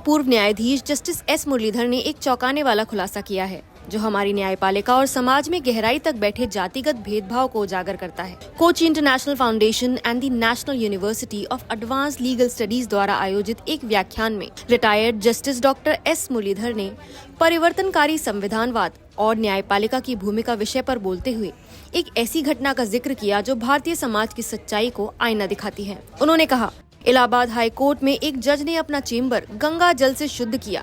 पूर्व न्यायाधीश justice S Muralidhar ने एक चौंकाने वाला खुलासा किया है, जो हमारी न्यायपालिका और समाज में गहराई तक बैठे जातिगत भेदभाव को उजागर करता है। Kochi International Foundation and the National University of Advance Legal Studies द्वारा आयोजित एक व्याख्यान में retired justice doctor S Muralidhar ने परिवर्तनकारी संविधानवाद और न्यायपालिका की भूमिका विषय पर बोलते हुए एक ऐसी घटना का जिक्र किया जो भारतीय समाज की सच्चाई को आईना दिखाती है। उन्होंने कहा, इलाहाबाद हाई कोर्ट में एक जज ने अपना चेम्बर गंगा जल से शुद्ध किया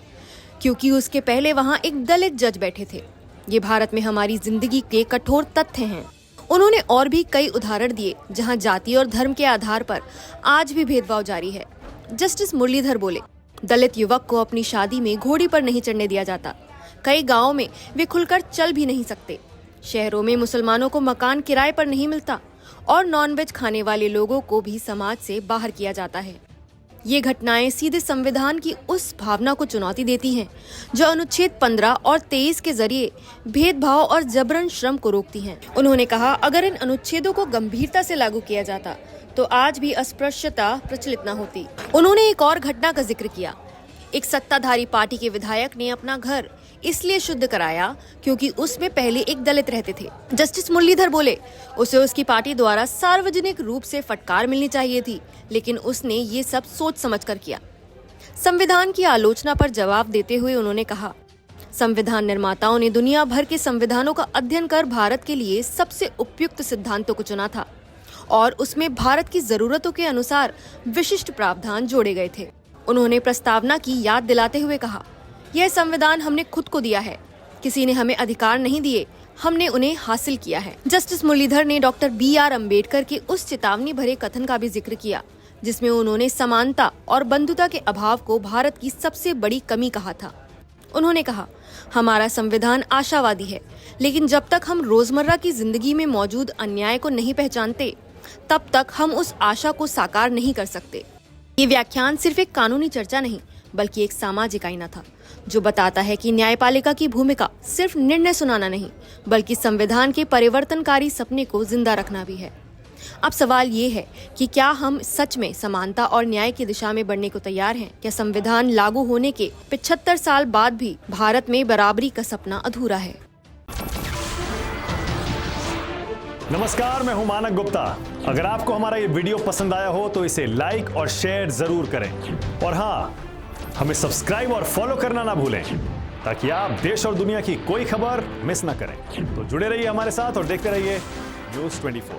क्योंकि उसके पहले वहां एक दलित जज बैठे थे। ये भारत में हमारी जिंदगी के कठोर तथ्य हैं। उन्होंने और भी कई उदाहरण दिए जहां जाति और धर्म के आधार पर आज भी भेदभाव जारी है। जस्टिस मुरलीधर बोले, दलित युवक को अपनी शादी में घोड़ी पर नहीं चढ़ने दिया जाता। कई गाँव में वे खुलकर चल भी नहीं सकते। शहरों में मुसलमानों को मकान किराए पर नहीं मिलता और नॉनवेज खाने वाले लोगों को भी समाज से बाहर किया जाता है। ये घटनाएं सीधे संविधान की उस भावना को चुनौती देती हैं जो अनुच्छेद 15 और 23 के जरिए भेदभाव और जबरन श्रम को रोकती हैं। उन्होंने कहा, अगर इन अनुच्छेदों को गंभीरता से लागू किया जाता तो आज भी अस्पृश्यता प्रचलित न होती। उन्होंने एक और घटना का जिक्र किया। एक सत्ताधारी पार्टी के विधायक ने अपना घर इसलिए शुद्ध कराया क्योंकि उसमें पहले एक दलित रहते थे। जस्टिस मुरलीधर बोले, उसे उसकी पार्टी द्वारा सार्वजनिक रूप से फटकार मिलनी चाहिए थी, लेकिन उसने ये सब सोच समझकर किया। संविधान की आलोचना पर जवाब देते हुए उन्होंने कहा, संविधान निर्माताओं ने दुनिया भर के संविधानों का अध्ययन कर भारत के लिए सबसे उपयुक्त सिद्धांतों को चुना था और उसमें भारत की जरूरतों के अनुसार विशिष्ट प्रावधान जोड़े गए थे। उन्होंने प्रस्तावना की याद दिलाते हुए कहा, यह संविधान हमने खुद को दिया है, किसी ने हमें अधिकार नहीं दिए, हमने उन्हें हासिल किया है। जस्टिस मुरलीधर ने डॉक्टर BR अम्बेडकर के उस चेतावनी भरे कथन का भी जिक्र किया जिसमें उन्होंने समानता और बंधुता के अभाव को भारत की सबसे बड़ी कमी कहा था। उन्होंने कहा, हमारा संविधान आशावादी है, लेकिन जब तक हम रोजमर्रा की जिंदगी में मौजूद अन्याय को नहीं पहचानते तब तक हम उस आशा को साकार नहीं कर सकते। ये व्याख्यान सिर्फ एक कानूनी चर्चा नहीं बल्कि एक सामाजिक आईना था जो बताता है कि न्यायपालिका की भूमिका सिर्फ निर्णय सुनाना नहीं बल्कि संविधान के परिवर्तनकारी सपने को जिंदा रखना भी है। अब सवाल ये है कि क्या हम सच में समानता और न्याय की दिशा में बढ़ने को तैयार हैं? क्या संविधान लागू होने के 75 साल बाद भी भारत में बराबरी का सपना अधूरा है? नमस्कार, मैं हूं मानक गुप्ता। अगर आपको हमारा ये वीडियो पसंद आया हो तो इसे लाइक और शेयर जरूर करें और हाँ, हमें सब्सक्राइब और फॉलो करना ना भूलें ताकि आप देश और दुनिया की कोई खबर मिस ना करें। तो जुड़े रहिए हमारे साथ और देखते रहिए News 24।